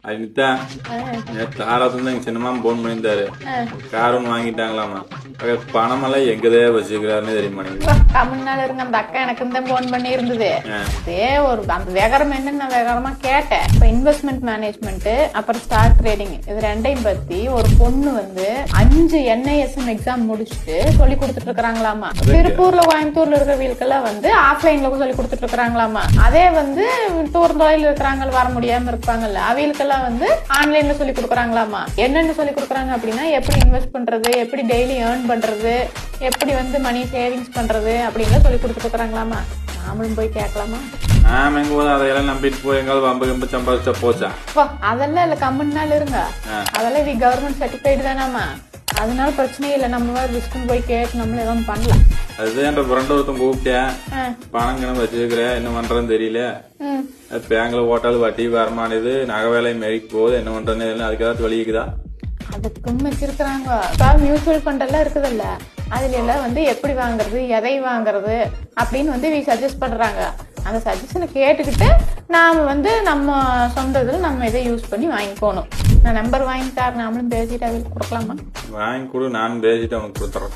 அனிதா நேற்று ஆறாவது எங்க சின்னமா போன் பண்ணியிருந்தாரு. கார் ஒன்று வாங்கிட்டாங்களாமா. பணமெல்லாம் எங்கதே வச்சுக்கிறாருன்னு தெரியுமா? தமிழ்நாடு இருங்க அந்த அக்கா எனக்கு தான் போன் பண்ணி இருந்தது. அதே ஒரு அந்த வேகரம் என்னன்னு நான் வேகரமா கேட்டேன். இப்போ இன்வெஸ்ட்மெண்ட் மேனேஜ்மெண்ட் அப்புறம் ஸ்டாக் ட்ரேடிங் இது ரெண்டையும் பத்தி ஒரு பொண்ணு வந்து 5 NISM எக்ஸாம் முடிச்சுட்டு சொல்லி கொடுத்துட்டு இருக்காங்களாமா. திருப்பூர்ல கோயம்புத்தூர்ல இருக்கிறவங்களுக்கெல்லாம் வந்து ஆஃப்லைன்ல சொல்லி கொடுத்துட்டு இருக்காங்களாமா. அதே வந்து தூர் தொலைல இருக்கிறாங்க வர முடியாம இருப்பாங்கல்ல அவங்களுக்கெல்லாம் வந்து ஆன்லைன்ல சொல்லி கொடுக்குறாங்களாமா. என்னென்ன சொல்லி கொடுக்குறாங்க அப்படின்னா எப்படி இன்வெஸ்ட் பண்றது, எப்படி டெய்லி ஏர்ன் பண்றது, எப்படி வந்து மணி சேவிங்ஸ் பண்றது அப்படின்னு சொல்லி கொடுத்துட்டு இருக்கிறாங்களாமா. நாமளும் போய் கேட்கலாமா? நாம எங்க போதும் அதையெல்லாம் நம்பிட்டு போய் எங்காவது வம்பு கம்பு சம்பாதிச்சா போச்சா? அதெல்லாம் இல்ல கம்மன் நாள் இருங்க. அதெல்லாம் இது கவர்மெண்ட் சர்டிஃபைடு தானாமா. அதனால பிரச்சனையே இல்லை. நம்ம மாதிரி ரிஸ்க் போய் கேட்டு நம்மள எதுவும் பண்ணலாம். அதுதான் என் ஃப்ரெண்ட் ஒருத்தன் கூப்பிட்டேன். பணம் கிணம் வச்சிருக்கிறேன் என்ன பண்றதுன்னு தெரியல. பேங்க்ல போட்டாலும் வட்டி வரமானது நகை வேலை மெரிக்கு போகுது என்ன பண்றதுன்னு அதுக்கு ஏதாவது வழிக்குதா? அதுக்கும் வச்சிருக்கிறாங்க. மியூச்சுவல் ஃபண்ட் எல்லாம் இருக்குதுல்ல அதுல எல்லாம் வந்து எப்படி வாங்குறது எதை வாங்குறது அப்படின்னு வந்து சஜஸ்ட் பண்றாங்க. அந்த சஜஷனை கேட்டுக்கிட்டு நாம வந்து நம்ம சொந்த இதுல நம்ம இதை யூஸ் பண்ணி வாங்கிக்கணும். நான் நம்பர் வாங்கிட்டாரு நாமளும் பேசிட்டு அவங்களுக்கு கொடுக்கலாமா? வாங்கி கொடு, நானும் பேசிட்டு அவனுக்கு கொடுத்துறேன்.